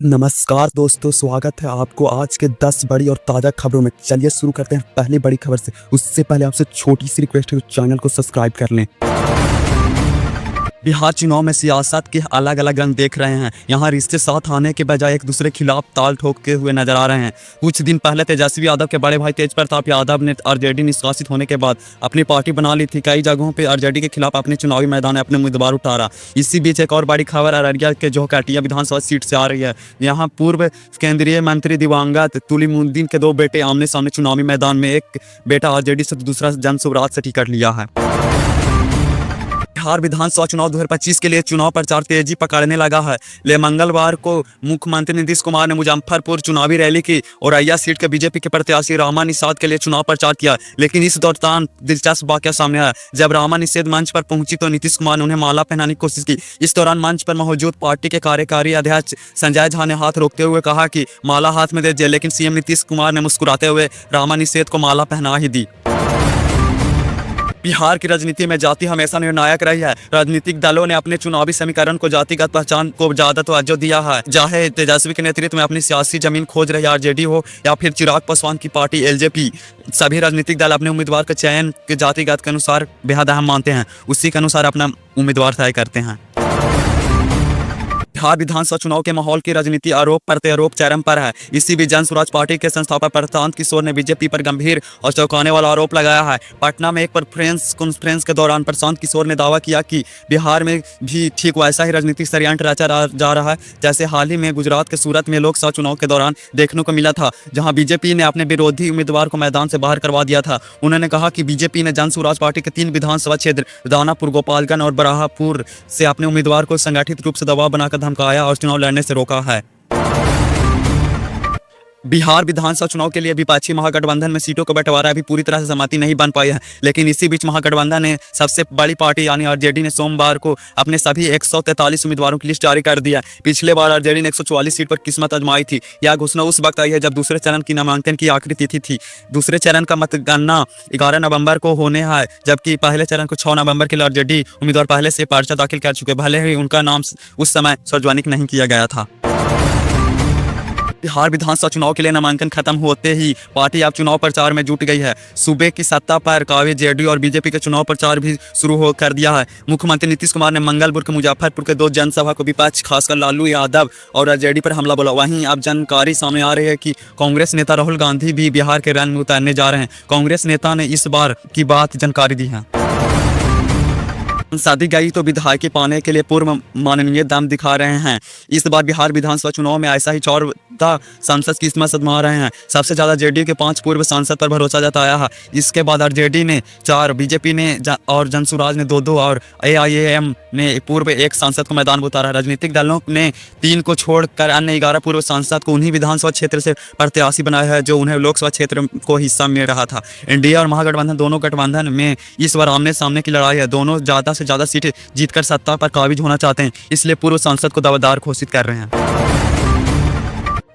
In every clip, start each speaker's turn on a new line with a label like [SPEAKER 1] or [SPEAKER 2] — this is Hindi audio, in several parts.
[SPEAKER 1] नमस्कार दोस्तों, स्वागत है आपको आज के 10 बड़ी और ताज़ा खबरों में। चलिए शुरू करते हैं पहली बड़ी खबर से। उससे पहले आपसे छोटी सी रिक्वेस्ट है कि चैनल को सब्सक्राइब कर लें। बिहार चुनाव में सियासत के अलग अलग रंग देख रहे हैं। यहाँ रिश्ते साथ आने के बजाय एक दूसरे के खिलाफ ताल ठोकते हुए नजर आ रहे हैं। कुछ दिन पहले तेजस्वी यादव के बड़े भाई तेज प्रताप यादव ने आरजेडी निष्कासित होने के बाद अपनी पार्टी बना ली थी। कई जगहों पर आरजेडी के खिलाफ अपने चुनावी मैदान में अपने उम्मीदवार उतारा। इसी बीच एक और बड़ी खबर अररिया के जोहकटिया विधानसभा सीट से आ रही है। यहाँ पूर्व केंद्रीय मंत्री दिवंगत तुलिमुद्दीन के दो बेटे आमने सामने चुनावी मैदान में, एक बेटा आरजेडी से तो दूसरा जनसुराज से टिकट लिया है। बिहार विधानसभा चुनाव 2025 के लिए चुनाव प्रचार तेजी पकड़ने लगा है। ले मंगलवार को मुख्यमंत्री नीतीश कुमार ने मुजफ्फरपुर चुनावी रैली की और अररिया सीट के बीजेपी के प्रत्याशी रामा निषाद के लिए चुनाव प्रचार किया। लेकिन इस दौरान दिलचस्प वाकया सामने आया। जब रामा निषाद मंच पर पहुंची तो नीतीश कुमार ने उन्हें माला पहनाने की कोशिश की। इस दौरान मंच पर मौजूद पार्टी के कार्यकारी अध्यक्ष संजय झा ने हाथ रोकते हुए कहा कि माला हाथ में दीजिए, लेकिन सीएम नीतीश कुमार ने मुस्कुराते हुए रामा निषाद को माला पहना ही दी। बिहार की राजनीति में जाति हमेशा निर्णायक रही है। राजनीतिक दलों ने अपने चुनावी समीकरण को जातिगत पहचान को ज्यादा तवज्जो दिया है। चाहे तेजस्वी के नेतृत्व में अपनी सियासी जमीन खोज रही आरजेडी हो या फिर चिराग पासवान की पार्टी एलजेपी, सभी राजनीतिक दल अपने उम्मीदवार के चयन के जातिगत के अनुसार बेहद अहम मानते हैं। उसी के अनुसार अपना उम्मीदवार तय करते हैं। बिहार विधानसभा चुनाव के माहौल की राजनीति आरोप प्रत्यारोप चरम पर है। इसी बीच जनसुराज पार्टी के संस्थापक प्रशांत किशोर ने बीजेपी पर गंभीर और चौंकाने वाला आरोप लगाया है। पटना में एक प्रेस कॉन्फ्रेंस के दौरान प्रशांत किशोर ने दावा किया कि बिहार में भी ठीक वैसा ही राजनीतिक षड्यंत्र रचा जा रहा है जैसे हाल ही में गुजरात के सूरत में लोकसभा चुनाव के दौरान देखने को मिला था, जहाँ बीजेपी ने अपने विरोधी उम्मीदवार को मैदान से बाहर करवा दिया था। उन्होंने कहा कि बीजेपी ने जनसुराज पार्टी के 3 विधानसभा क्षेत्र दानापुर, गोपालगंज और बराहपुर से अपने उम्मीदवार को संगठित रूप से दबाव बनाकर धमकाया और चुनाव लड़ने से रोका है। बिहार विधानसभा चुनाव के लिए विपक्षी महागठबंधन में सीटों का बंटवारा अभी पूरी तरह से सहमति नहीं बन पाई है। लेकिन इसी बीच महागठबंधन ने सबसे बड़ी पार्टी यानी आरजेडी ने सोमवार को अपने सभी 143 उम्मीदवारों की लिस्ट जारी कर दिया। पिछले बार आरजेडी ने 144 सीट पर किस्मत आजमाई थी। यह घोषणा उस वक्त आई है जब दूसरे चरण की नामांकन की आखिरी तिथि थी। दूसरे चरण का मतगणना 11 नवंबर को होने है, जबकि पहले चरण को 6 नवंबर के लिए आरजेडी उम्मीदवार पहले से पर्चा दाखिल कर चुके, भले ही उनका नाम उस समय सार्वजनिक नहीं किया गया था। बिहार विधानसभा चुनाव के लिए नामांकन खत्म होते ही पार्टी अब चुनाव प्रचार में जुट गई है। सूबे की सत्ता पर काबिज जेडीयू और बीजेपी के चुनाव प्रचार भी शुरू कर दिया है। मुख्यमंत्री नीतीश कुमार ने मंगलवार को मुजफ्फरपुर के 2 जनसभा को विपक्ष खासकर लालू यादव और आरजेडी पर हमला बोला। वहीं अब जानकारी सामने आ रही है कि कांग्रेस नेता राहुल गांधी भी बिहार के रण में उतरने जा रहे हैं। कांग्रेस नेता ने इस बार की बात जानकारी दी है। शादी गई तो विधायकी पाने के लिए पूर्व माननीय दम दिखा रहे हैं। इस बार बिहार विधानसभा चुनाव में ऐसा ही 14 सांसद किस्मत आजमा रहे हैं। सबसे ज्यादा जेडीयू के 5 पूर्व सांसद पर भरोसा जताया है। इसके बाद आरजेडी ने 4, बीजेपी ने और जनसुराज ने 2-2 और एआईएम ने पूर्व 1 सांसद को मैदान में उतारा। राजनीतिक दलों ने 3 को छोड़कर अन्य 11 पूर्व सांसद को उन्हीं विधानसभा क्षेत्र से प्रत्याशी बनाया है जो उन्हें लोकसभा क्षेत्र को हिस्सा मिल रहा था। एनडीए और महागठबंधन दोनों गठबंधन में इस बार आमने सामने की लड़ाई है। दोनों ज्यादा सीटें जीतकर सत्ता पर काबिज होना चाहते हैं, इसलिए पूर्व सांसद को दावेदार घोषित कर रहे हैं।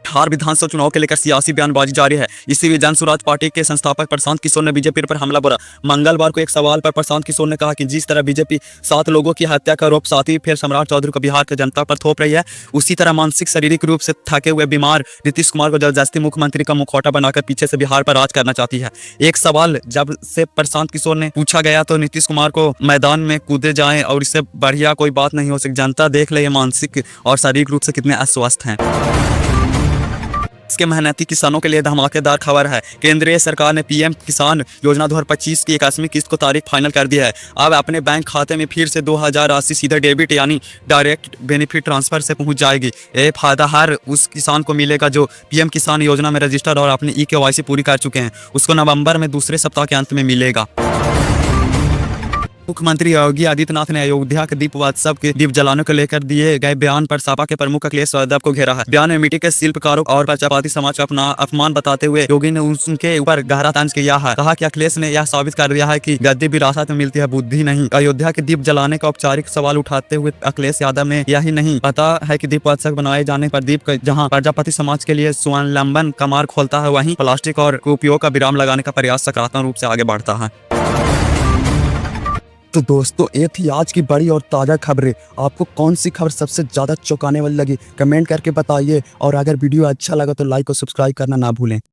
[SPEAKER 1] बिहार विधानसभा चुनाव के लेकर सियासी बयानबाजी जारी है। इसी बीच जनसुराज पार्टी के संस्थापक प्रशांत किशोर ने बीजेपी पर हमला बोला। मंगलवार को एक सवाल पर प्रशांत किशोर ने कहा कि जिस तरह बीजेपी 7 लोगों की हत्या का आरोप साथी फिर सम्राट चौधरी को बिहार की जनता पर थोप रही है, उसी तरह मानसिक शारीरिक रूप से थके हुए बीमार नीतीश कुमार को जबरदस्ती मुख्यमंत्री का मुखौटा बनाकर पीछे से बिहार पर राज करना चाहती है। एक सवाल जब से प्रशांत किशोर ने पूछा गया तो नीतीश कुमार को मैदान में कूदे जाएं और इससे बढ़िया कोई बात नहीं हो सकती। जनता देख ले ये मानसिक और शारीरिक रूप से कितने अस्वस्थ हैं। इसके मेहनती किसानों के लिए धमाकेदार खबर है। केंद्रीय सरकार ने पीएम किसान योजना 2025 की 81वीं किस्त को तारीख फाइनल कर दिया है। अब अपने बैंक खाते में फिर से 2000 राशि सीधे डेबिट यानी डायरेक्ट बेनिफिट ट्रांसफर से पहुंच जाएगी। ये फायदा हर उस किसान को मिलेगा जो पीएम किसान योजना में रजिस्टर और अपनी ई-केवाईसी पूरी कर चुके हैं। उसको नवंबर में दूसरे सप्ताह के अंत में मिलेगा। मुख्यमंत्री योगी आदित्यनाथ ने अयोध्या के दीप उत्सव के दीप जलाने को लेकर दिए गए बयान पर सपा के प्रमुख अखिलेश यादव को घेरा है। बयान में मिट्टी के शिल्पकारों और प्रजापति समाज का अपमान बताते हुए योगी ने उनके ऊपर गहरा तंज किया है। कहा कि अखिलेश ने यह साबित कर दिया है कि गद्दी विरासत में मिलती है, बुद्धि नहीं। अयोध्या के दीप जलाने का औपचारिक सवाल उठाते हुए अखिलेश यादव ने यही नहीं पता है कि दीप उत्सव बनाए जाने पर दीप जहाँ प्रजापति समाज के लिए स्वावलंबन का मार्ग खोलता है, वहीं प्लास्टिक और उपयोग का विराम लगाने का प्रयास सकारात्मक रूप से आगे बढ़ता है। तो दोस्तों ये थी आज की बड़ी और ताज़ा खबरें। आपको कौन सी खबर सबसे ज़्यादा चौंकाने वाली लगी कमेंट करके बताइए, और अगर वीडियो अच्छा लगा तो लाइक और सब्सक्राइब करना ना भूलें।